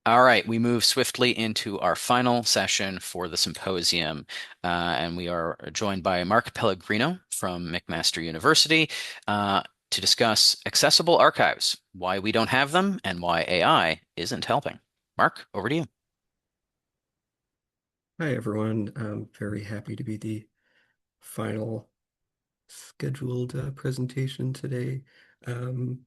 All right, we move swiftly into our final session for the symposium, and we are joined by Mark Pellegrino from McMaster University to discuss accessible archives, why we don't have them, and why AI isn't helping. Mark, over to you. Hi, everyone. I'm very happy to be the final scheduled presentation today. Um,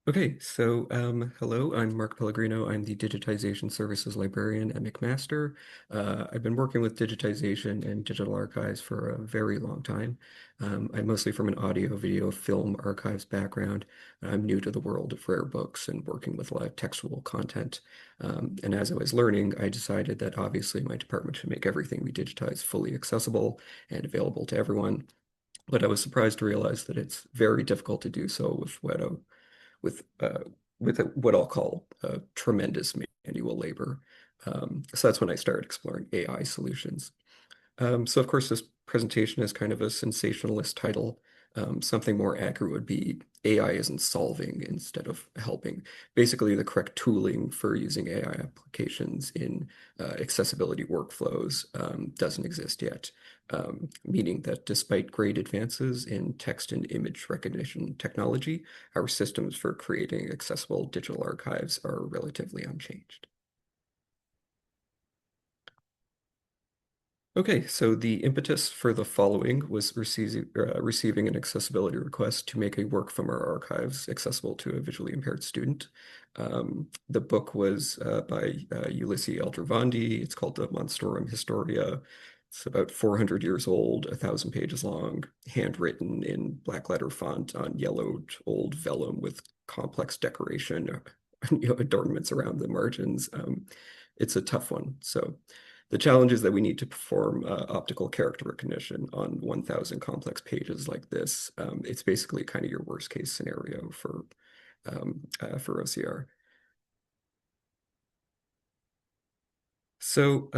hello, I'm Mark Pellegrino. I'm the Digitization Services Librarian at McMaster. I've been working with digitization and digital archives for a very long time. I'm mostly from an audio, video, film archives background. I'm new to the world of rare books and working with a lot of textual content. And as I was learning, I decided that obviously my department should make everything we digitize fully accessible and available to everyone. But I was surprised to realize that it's very difficult to do so with uh, what I'll call tremendous manual labor. So that's when I started exploring AI solutions. So of course, this presentation is kind of a sensationalist title. Something more accurate would be AI isn't solving instead of helping. Basically, the correct tooling for using AI applications in accessibility workflows doesn't exist yet, meaning that despite great advances in text and image recognition technology, our systems for creating accessible digital archives are relatively unchanged. Okay, so the impetus for the following was receiving an accessibility request to make a work from our archives accessible to a visually impaired student. The book was by Ulysses Aldrovandi. It's called the Monstrum Historia. It's about 400 years old, 1,000 pages long, handwritten in black letter font on yellowed old vellum with complex decoration, adornments around the margins. It's a tough one. So the challenge is that we need to perform optical character recognition on 1,000 complex pages like this. It's basically kind of your worst case scenario for OCR. So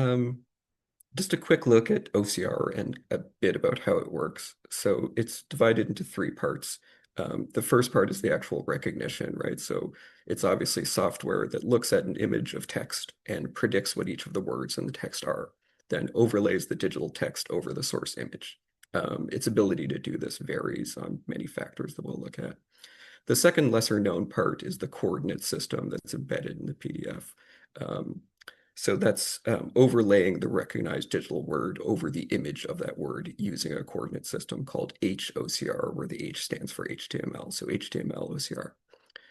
just a quick look at OCR and a bit about how it works. So it's divided into three parts. The first part is the actual recognition, right? So it's obviously software that looks at an image of text and predicts what each of the words in the text are, then overlays the digital text over the source image. Its ability to do this varies on many factors that we'll look at. The second lesser known part is the coordinate system that's embedded in the PDF. Um, so that's overlaying the recognized digital word over the image of that word using a coordinate system called HOCR, where the H stands for HTML. So HTML OCR.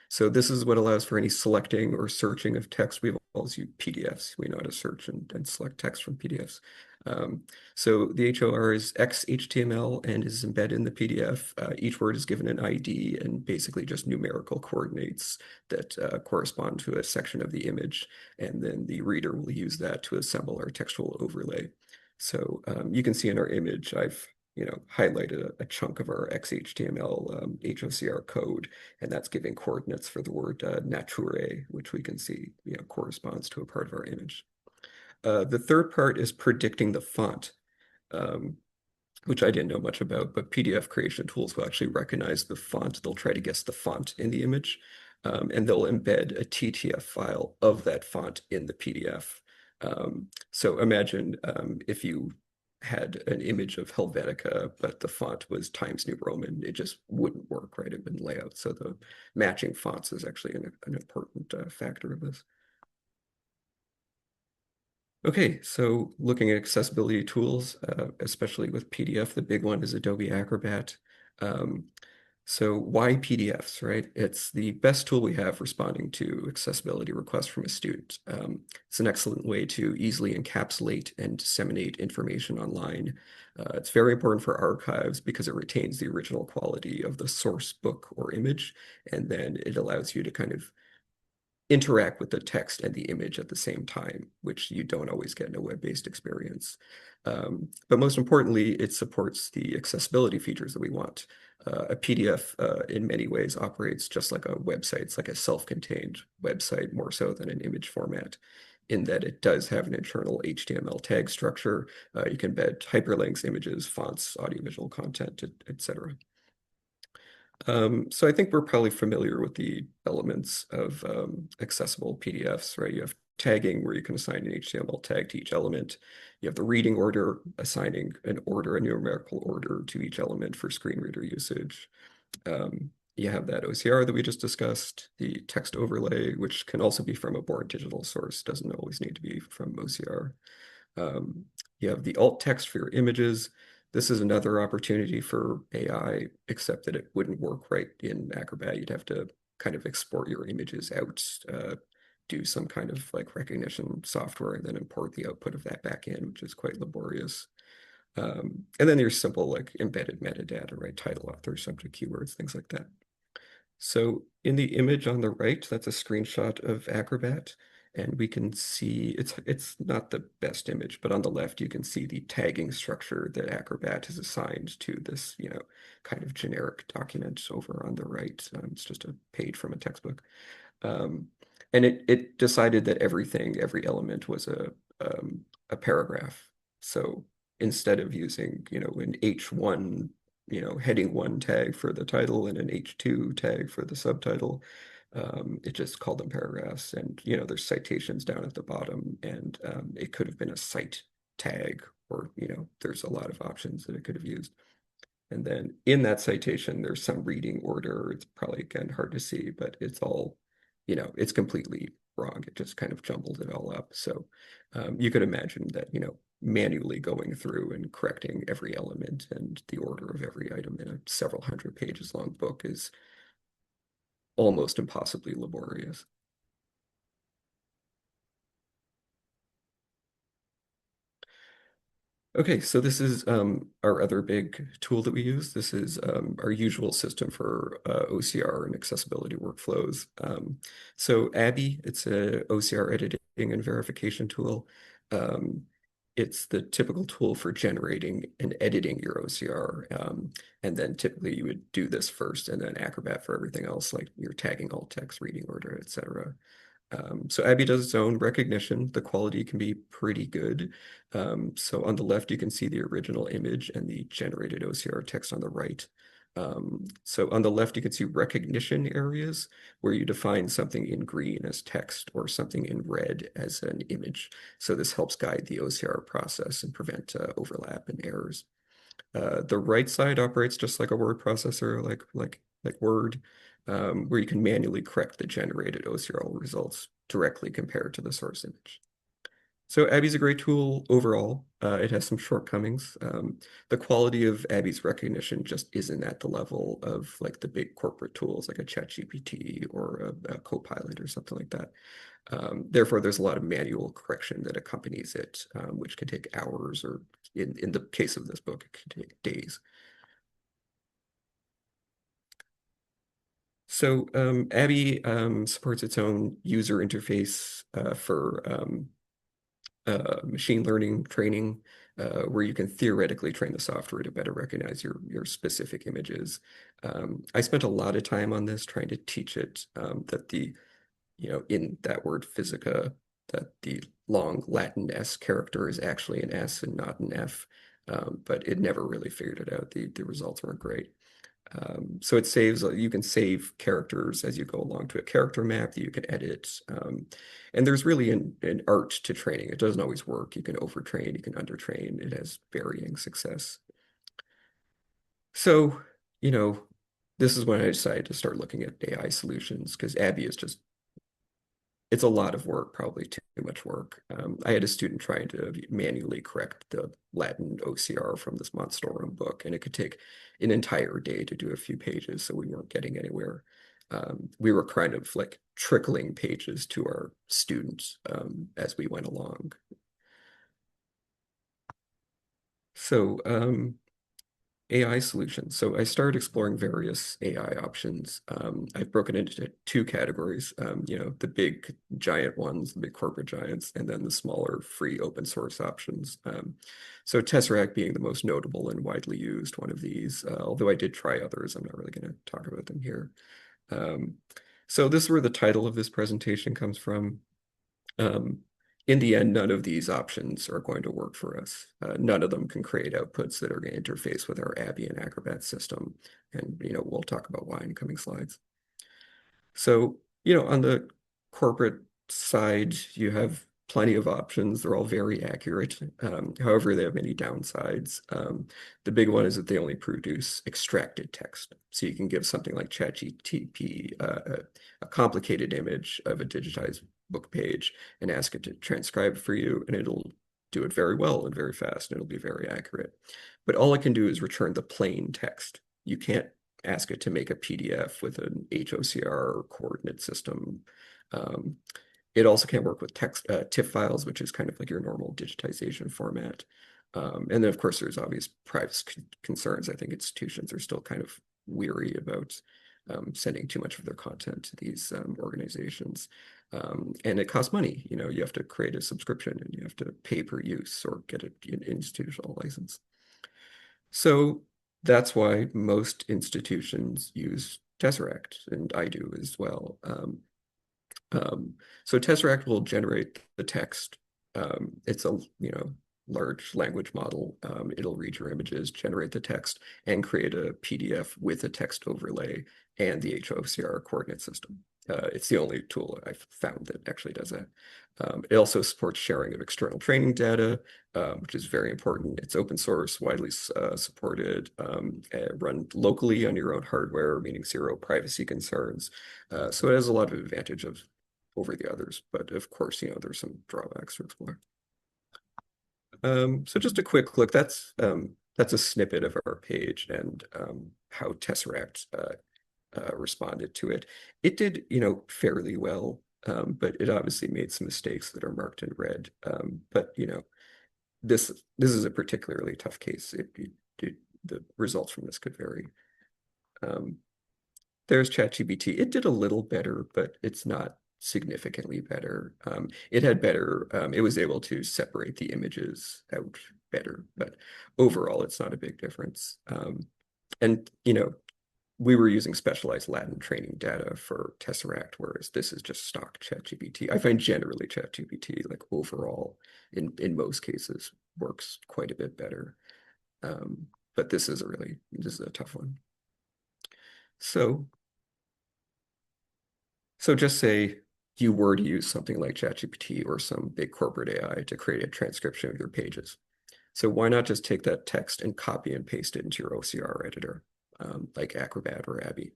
So this is what allows for any selecting or searching of text. We've always used PDFs. We know how to search and select text from PDFs. Um, so the HOR is XHTML and is embedded in the PDF. Each word is given an ID and basically just numerical coordinates that correspond to a section of the image. And then the reader will use that to assemble our textual overlay. So you can see in our image, I've highlighted a chunk of our XHTML HOCR code, and that's giving coordinates for the word nature, which we can see corresponds to a part of our image. The third part is predicting the font, um, which I didn't know much about, but PDF creation tools will actually recognize the font. They'll try to guess the font in the image, and they'll embed a TTF file of that font in the PDF. So imagine if you had an image of Helvetica, but the font was Times New Roman, it just wouldn't work, right? It wouldn't lay out. So the matching fonts is actually an important factor of this. Okay, so looking at accessibility tools, especially with PDF, the big one is Adobe Acrobat. Um, so why PDFs, right? It's the best tool we have responding to accessibility requests from a student. It's an excellent way to easily encapsulate and disseminate information online. It's very important for archives because it retains the original quality of the source book or image, and then it allows you to kind of interact with the text and the image at the same time, which you don't always get in a web-based experience. But most importantly, it supports the accessibility features that we want. A PDF in many ways operates just like a website. It's like a self-contained website more so than an image format in that it does have an internal HTML tag structure. You can embed hyperlinks, images, fonts, audiovisual content, etc. So I think we're probably familiar with the elements of accessible PDFs, right? You have tagging where you can assign an HTML tag to each element. You have the reading order, assigning an order, a numerical order to each element for screen reader usage. You have that OCR that we just discussed, the text overlay, which can also be from a born digital source, doesn't always need to be from OCR. Um, you have the alt text for your images. This is another opportunity for AI, except that it wouldn't work right in Acrobat. You'd have to kind of export your images out, do some kind of like recognition software, and then import the output of that back in, which is quite laborious. And then there's simple like embedded metadata, right? Title, author, subject, keywords, things like that. So in the image on the right, that's a screenshot of Acrobat, and we can see it's not the best image, but on the left you can see the tagging structure that Acrobat has assigned to this, kind of generic document over on the right. It's just a page from a textbook. Um, and it decided that every element was a paragraph. So instead of using, an H1, heading one tag for the title and an H2 tag for the subtitle, it just called them paragraphs. And, there's citations down at the bottom, and it could have been a cite tag, or, there's a lot of options that it could have used. And then in that citation, there's some reading order. It's probably, again, hard to see, but it's all, it's completely wrong. It just kind of jumbled it all up. So you could imagine that, manually going through and correcting every element and the order of every item in a several hundred pages long book is almost impossibly laborious. Okay, so this is our other big tool that we use. This is our usual system for OCR and accessibility workflows. So Abby, it's a OCR editing and verification tool. Um, it's the typical tool for generating and editing your OCR. And then typically you would do this first and then Acrobat for everything else, like your tagging, alt text, reading order, etc. So Abby does its own recognition. The quality can be pretty good. So on the left, you can see the original image and the generated OCR text on the right. So on the left, you can see recognition areas where you define something in green as text or something in red as an image. So this helps guide the OCR process and prevent overlap and errors. The right side operates just like a word processor, like Word, where you can manually correct the generated OCR results directly compared to the source image. So Abby's a great tool overall. It has some shortcomings. The quality of Abby's recognition just isn't at the level of like the big corporate tools like a ChatGPT or a Copilot or something like that. Therefore, there's a lot of manual correction that accompanies it, which can take hours, or in the case of this book, it can take days. So Abby supports its own user interface for machine learning training, where you can theoretically train the software to better recognize your specific images. I spent a lot of time on this trying to teach it that in that word physica, that the long Latin S character is actually an S and not an F. But it never really figured it out. The results weren't great. So it saves, you can save characters as you go along to a character map that you can edit. And there's really an art to training. It doesn't always work. You can overtrain, you can undertrain. It has varying success. So, you know, this is when I decided to start looking at AI solutions because Abby is just it's a lot of work, probably too much work. I had a student trying to manually correct the Latin OCR from this Monstrorum book, and it could take an entire day to do a few pages, so we weren't getting anywhere. We were kind of like trickling pages to our students as we went along. So AI solutions. So I started exploring various AI options. I've broken it into two categories, the big giant ones, the big corporate giants, and then the smaller free open source options. So Tesseract being the most notable and widely used one of these, although I did try others. I'm not really going to talk about them here. Um, so this is where the title of this presentation comes from. Um, in the end, none of these options are going to work for us. None of them can create outputs that are going to interface with our Abby and Acrobat system. And, we'll talk about why in coming slides. So, on the corporate side, you have plenty of options. They're all very accurate. However, they have many downsides. The big one is that they only produce extracted text. So you can give something like ChatGPT a complicated image of a digitized book page and ask it to transcribe for you, and it'll do it very well and very fast, and it'll be very accurate. But all it can do is return the plain text. You can't ask it to make a PDF with an HOCR coordinate system. Um, it also can't work with text TIFF files, which is kind of like your normal digitization format. And then, of course, there's obvious privacy concerns. I think institutions are still kind of weary about sending too much of their content to these organizations. And it costs money. You have to create a subscription and you have to pay per use or get an institutional license. So that's why most institutions use Tesseract, and I do as well. So Tesseract will generate the text. It's a large language model. It'll read your images, generate the text, and create a PDF with a text overlay and the HOCR coordinate system. It's the only tool I've found that actually does that. It also supports sharing of external training data, which is very important. It's open source, widely supported, run locally on your own hardware, meaning zero privacy concerns. So it has a lot of advantage over the others, but of course, there's some drawbacks to explore. So just a quick look. That's a snippet of our page and how Tesseract responded to it. It did, fairly well, but it obviously made some mistakes that are marked in red. But this is a particularly tough case. The results from this could vary. There's ChatGPT. It did a little better, but it's not significantly better. It was able to separate the images out better, but overall, it's not a big difference. And we were using specialized Latin training data for Tesseract, whereas this is just stock ChatGPT. I find generally ChatGPT, like overall, in most cases, works quite a bit better. But this is a tough one. So just say you were to use something like ChatGPT or some big corporate AI to create a transcription of your pages. So why not just take that text and copy and paste it into your OCR editor, like Acrobat or Abby?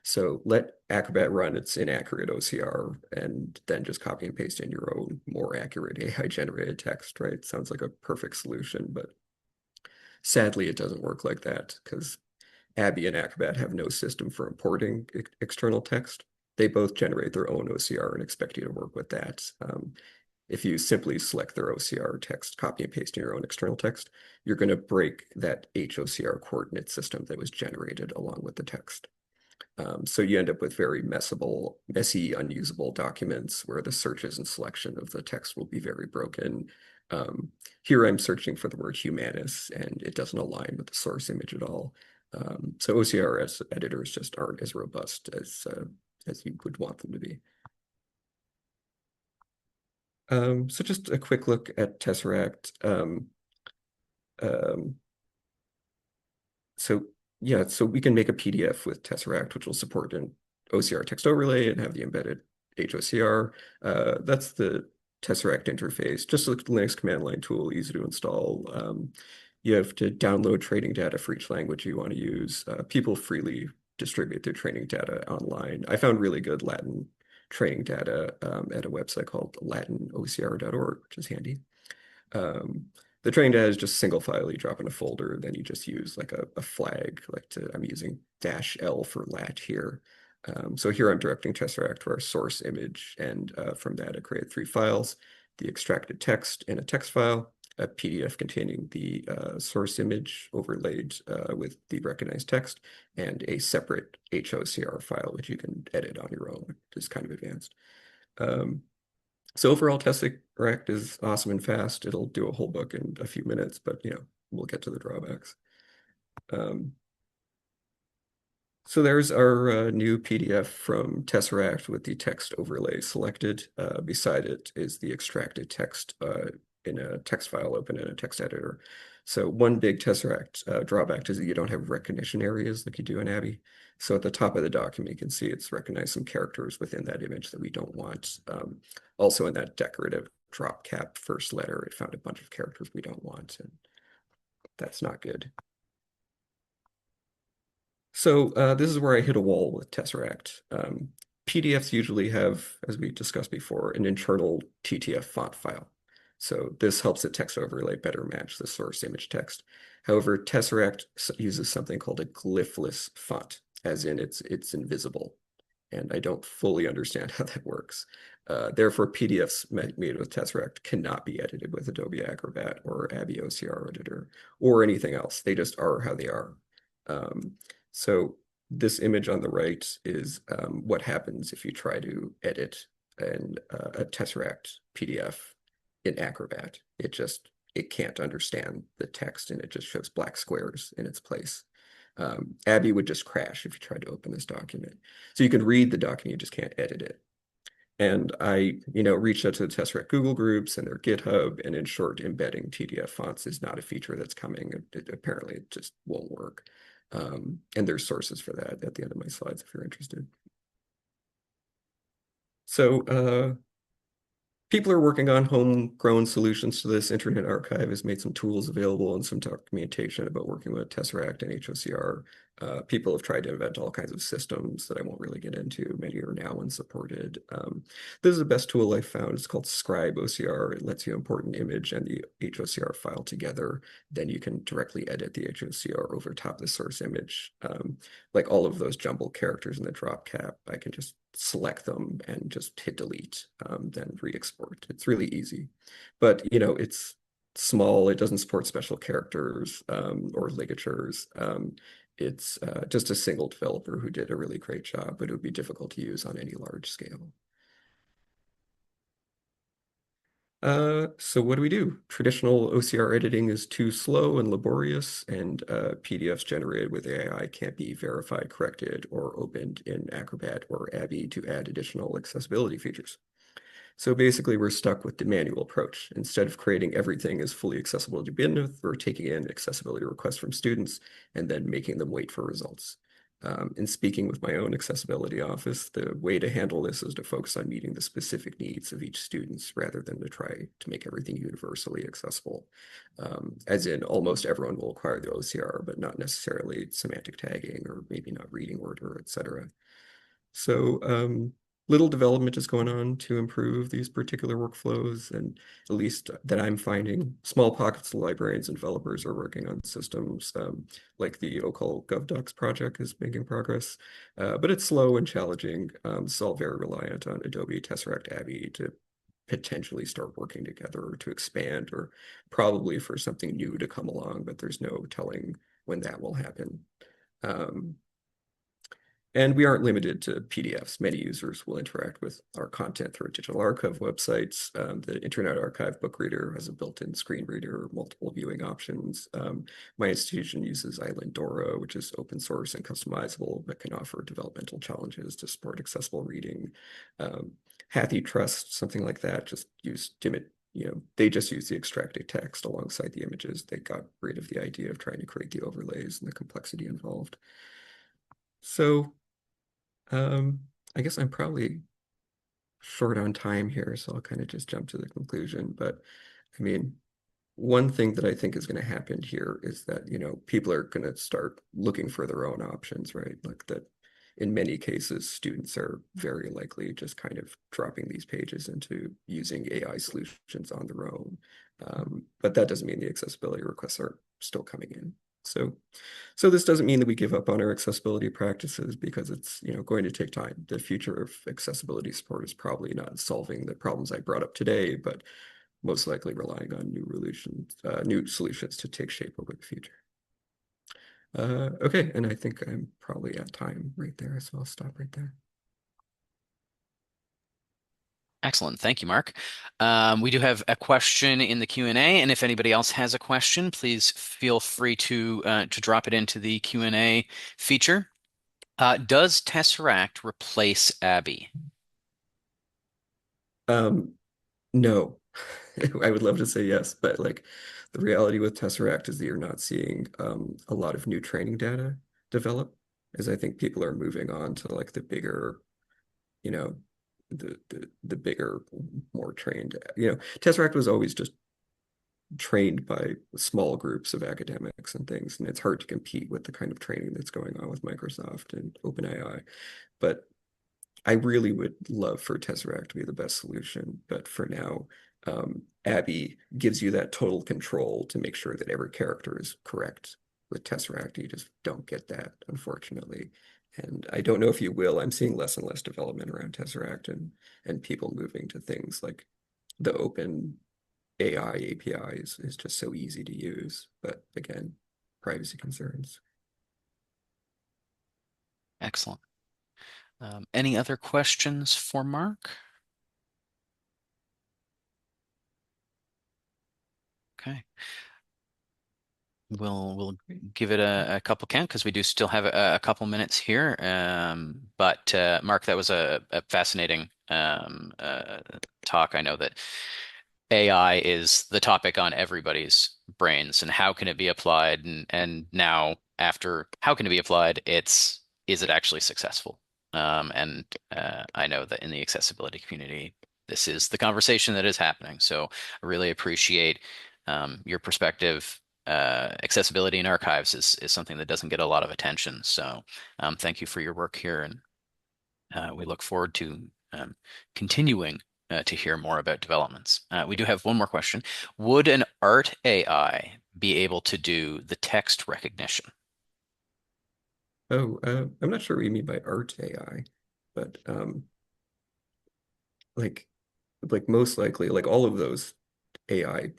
So let Acrobat run its inaccurate OCR and then just copy and paste in your own more accurate AI generated text, right? Sounds like a perfect solution, but sadly it doesn't work like that because Abby and Acrobat have no system for importing external text. They both generate their own OCR and expect you to work with that. If you simply select their OCR text, copy and paste in your own external text, you're going to break that HOCR coordinate system that was generated along with the text. So you end up with very messy, unusable documents where the searches and selection of the text will be very broken. Here I'm searching for the word humanist, and it doesn't align with the source image at all. So OCR editors just aren't as robust as you would want them to be. So just a quick look at Tesseract. So yeah, so we can make a PDF with Tesseract, which will support an OCR text overlay and have the embedded HOCR. That's the Tesseract interface, just a Linux command line tool, easy to install. You have to download training data for each language you want to use. People freely distribute their training data online. I found really good Latin training data at a website called latinocr.org, which is handy. The training data is just single file. You drop in a folder, then you just use like a flag. I'm using -L for lat here. So here I'm directing Tesseract to our source image, and from that I create 3 files: the extracted text in a text file, a PDF containing the source image overlaid with the recognized text, and a separate HOCR file, which you can edit on your own, which is kind of advanced. So overall, Tesseract is awesome and fast. It'll do a whole book in a few minutes, but we'll get to the drawbacks. So there's our new PDF from Tesseract with the text overlay selected. Beside it is the extracted text in a text file open in a text editor. So one big Tesseract drawback is that you don't have recognition areas like you do in Abby. So at the top of the document, you can see it's recognized some characters within that image that we don't want. Also in that decorative drop cap first letter, it found a bunch of characters we don't want, and that's not good. So this is where I hit a wall with Tesseract. PDFs usually have, as we discussed before, an internal TTF font file. So this helps the text overlay better match the source image text. However, Tesseract uses something called a glyphless font, as in it's invisible. And I don't fully understand how that works. Therefore, PDFs made with Tesseract cannot be edited with Adobe Acrobat or Abby OCR editor or anything else. They just are how they are. Um, so this image on the right is what happens if you try to edit a Tesseract PDF in Acrobat. It can't understand the text and it just shows black squares in its place. Abby would just crash if you tried to open this document. So you can read the document, you just can't edit it. And I, reached out to the Tesseract Google groups and their GitHub, and in short, embedding TDF fonts is not a feature that's coming. Apparently, it just won't work. And there's sources for that at the end of my slides if you're interested. So people are working on homegrown solutions to this. Internet Archive has made some tools available and some documentation about working with Tesseract and HOCR. People have tried to invent all kinds of systems that I won't really get into. Many are now unsupported. This is the best tool I found. It's called Scribe OCR. It lets you import an image and the HOCR file together. Then you can directly edit the HOCR over top of the source image. Like all of those jumbled characters in the drop cap, I can just select them and just hit delete, then re-export. It's really easy. But, it's small. It doesn't support special characters or ligatures. It's just a single developer who did a really great job, but it would be difficult to use on any large scale. So what do we do? Traditional OCR editing is too slow and laborious, and PDFs generated with AI can't be verified, corrected, or opened in Acrobat or Abby to add additional accessibility features. So basically, we're stuck with the manual approach. Instead of creating everything as fully accessible to begin with, we're taking in accessibility requests from students and then making them wait for results. In speaking with my own accessibility office, the way to handle this is to focus on meeting the specific needs of each student rather than to try to make everything universally accessible. As in, almost everyone will acquire the OCR, but not necessarily semantic tagging or maybe not reading order, etc. So little development is going on to improve these particular workflows, and at least that I'm finding, small pockets of librarians and developers are working on systems like the OCUL GovDocs project is making progress, but it's slow and challenging. It's all very reliant on Adobe Tesseract Abby to potentially start working together or to expand or probably for something new to come along, but there's no telling when that will happen. Um, and we aren't limited to PDFs. Many users will interact with our content through digital archive websites. The Internet Archive book reader has a built-in screen reader, multiple viewing options. My institution uses Islandora, which is open source and customizable, but can offer developmental challenges to support accessible reading. Hathy Trust, something like that, just use Dimit. They just use the extracted text alongside the images. They got rid of the idea of trying to create the overlays and the complexity involved. So I guess I'm probably short on time here, so I'll kind of just jump to the conclusion. But I mean, one thing that I think is going to happen here is that, people are going to start looking for their own options, right? Like that in many cases, students are very likely just kind of dropping these pages into using AI solutions on their own. But that doesn't mean the accessibility requests are still coming in. So this doesn't mean that we give up on our accessibility practices because it's, going to take time. The future of accessibility support is probably not solving the problems I brought up today, but most likely relying on new solutions to take shape over the future. Okay, and I think I'm probably at time right there, so I'll stop right there. Excellent. Thank you, Mark. We do have a question in the Q&A, and if anybody else has a question, please feel free to drop it into the Q&A feature. Does Tesseract replace Abby? Um, no. I would love to say yes, but like the reality with Tesseract is that you're not seeing a lot of new training data develop, as I think people are moving on to like the bigger, you know, the bigger, more trained, Tesseract was always just trained by small groups of academics and things, and it's hard to compete with the kind of training that's going on with Microsoft and OpenAI. But I really would love for Tesseract to be the best solution, but for now, Abby gives you that total control to make sure that every character is correct. With Tesseract, you just don't get that, unfortunately. And I don't know if you will. I'm seeing less and less development around Tesseract and people moving to things like the open AI APIs is just so easy to use. But again, privacy concerns. Excellent. Any other questions for Mark? Okay. We'll give it a couple count because we do still have a couple minutes here. But Mark, that was a fascinating talk. I know that AI is the topic on everybody's brains, and how can it be applied? And now after how can it be applied? It's is it actually successful? And I know that in the accessibility community, this is the conversation that is happening. So I really appreciate your perspective. Accessibility in archives is something that doesn't get a lot of attention. So thank you for your work here, and we look forward to continuing to hear more about developments. We do have one more question. Would an art AI be able to do the text recognition? Oh, I'm not sure what you mean by art AI, but like like most likely, like all of those AI,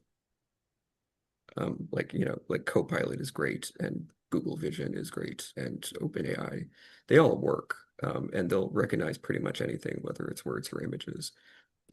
like like Copilot is great and Google Vision is great and OpenAI, they all work, and they'll recognize pretty much anything, whether it's words or images.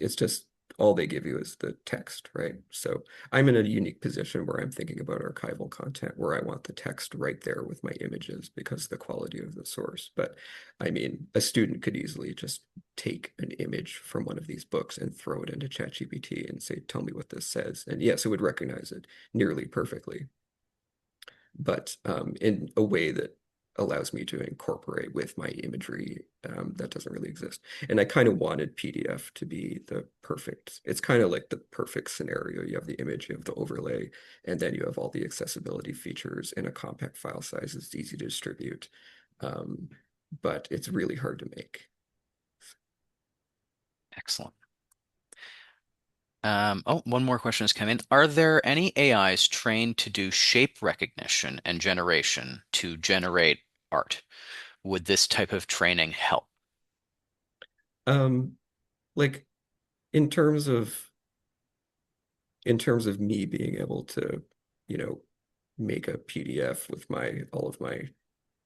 It's just all they give you is the text, right? So I'm in a unique position where I'm thinking about archival content where I want the text right there with my images because of the quality of the source. But I mean, a student could easily just take an image from one of these books and throw it into ChatGPT and say, tell me what this says. And yes, it would recognize it nearly perfectly, but in a way that allows me to incorporate with my imagery that doesn't really exist. And I kind of wanted PDF to be the perfect, it's kind of like the perfect scenario. You have the image, you have the overlay, and then you have all the accessibility features in a compact file size. It's easy to distribute, um, but it's really hard to make. Excellent. Oh, one more question has come in. Are there any AIs trained to do shape recognition and generation to generate art? Would this type of training help? Um, like in terms of me being able to, you know, make a PDF with my all of my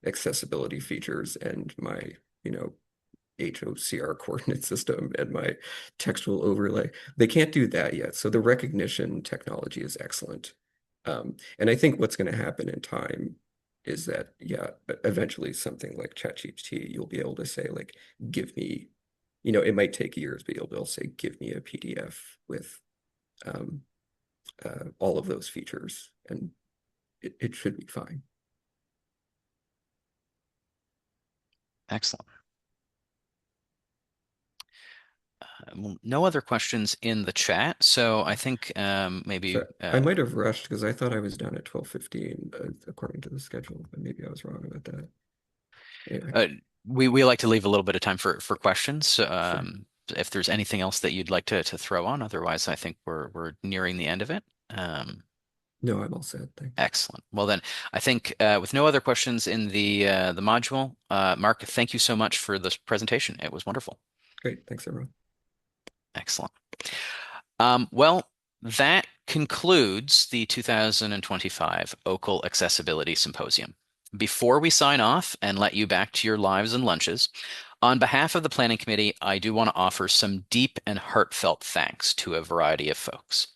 accessibility features and my, you know, HOCR coordinate system and my textual overlay. They can't do that yet. So the recognition technology is excellent. And I think what's going to happen in time is that, yeah, eventually something like ChatGPT, you'll be able to say, like, give me, it might take years, but you'll be able to say, give me a PDF with um, all of those features, and it should be fine. Excellent. Well, no other questions in the chat, so I think maybe So I might have rushed because I thought I was done at 12:15, according to the schedule, but maybe I was wrong about that. Anyway, uh, we like to leave a little bit of time for questions. sure. If there's anything else that you'd like to throw on, otherwise I think we're nearing the end of it. Um, No, I'm all set. Thanks. Excellent. Well then, I think with no other questions in the module, Mark, thank you so much for this presentation. It was wonderful. Great. Thanks, everyone. Excellent. Well, that concludes the 2025 OCUL Accessibility Symposium. Before we sign off and let you back to your lives and lunches, on behalf of the planning committee, I do want to offer some deep and heartfelt thanks to a variety of folks.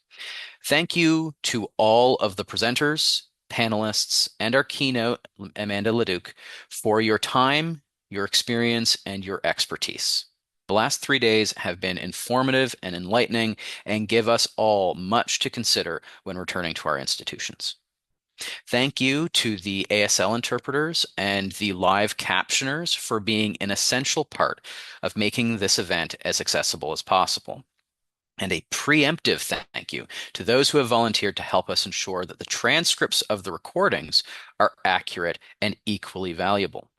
Thank you to all of the presenters, panelists, and our keynote, Amanda Leduc, for your time your experience, and your expertise. The last 3 days have been informative and enlightening and give us all much to consider when returning to our institutions. Thank you to the ASL interpreters and the live captioners for being an essential part of making this event as accessible as possible. And a preemptive thank you to those who have volunteered to help us ensure that the transcripts of the recordings are accurate and equally valuable.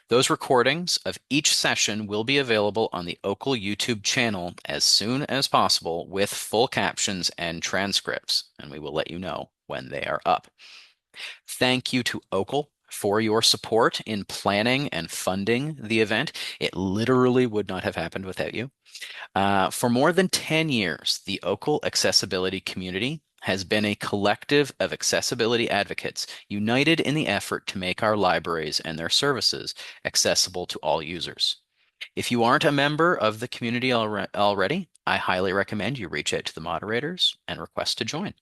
Those recordings of each session will be available on the OCUL YouTube channel as soon as possible with full captions and transcripts, and we will let you know when they are up. Thank you to OCUL for your support in planning and funding the event. It literally would not have happened without you. For more than 10 years, the OCUL accessibility community has been a collective of accessibility advocates united in the effort to make our libraries and their services accessible to all users. If you aren't a member of the community already, I highly recommend you reach out to the moderators and request to join.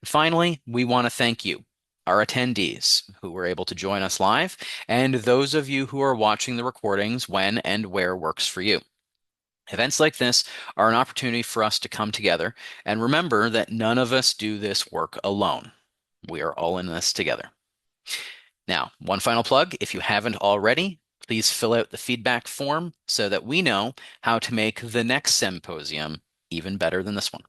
Finally, we want to thank you, our attendees who were able to join us live, and those of you who are watching the recordings when and where works for you. Events like this are an opportunity for us to come together and remember that none of us do this work alone. We are all in this together. Now, one final plug, if you haven't already, please fill out the feedback form so that we know how to make the next symposium even better than this one.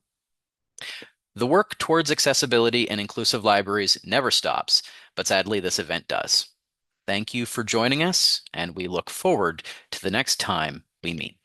The work towards accessibility and inclusive libraries never stops, but sadly this event does. Thank you for joining us, and we look forward to the next time we meet.